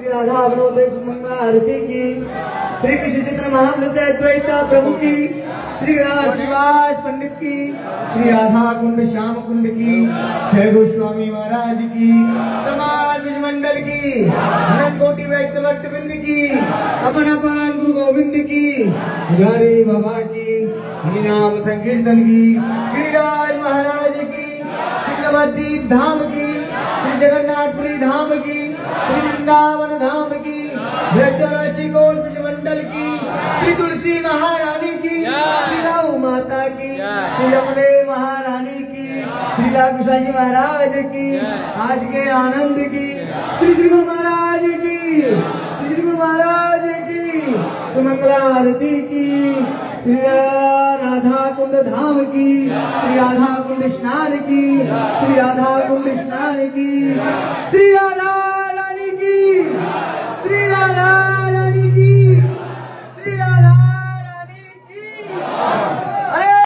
राधा अवनोदय मंगला आरती की श्री कृष्ण चित्र महामृत अद्वैत प्रभु की श्री शिवाज पंडित की श्री राधा कुंड श्याम कुंड की जय गोस्वामी महाराज की समाज विज मंडल की अनंत कोटि वैष्णव भक्तवृंद की अपन अपन गुरु गोविंद की पुजारी बाबा की हरि नाम संकीर्तन की गिरिराज महाराज की श्री नवद्वीप धाम की श्री जगन्नाथपुरी धाम की श्री वृंदावन धाम की ब्रजराशि गोविंद मंडल की श्री तुलसी महारानी की श्री गौ माता की श्री यमुने महारानी की श्री लाकुशाही महाराज की आज के आनंद की श्री श्री गुरु महाराज की श्री श्री गुरु महाराज की मंगला आरती की श्री राधा कुंड धाम की श्री राधा कुंड स्नान की श्री राधा कुंड स्नान की श्री राधा रानी की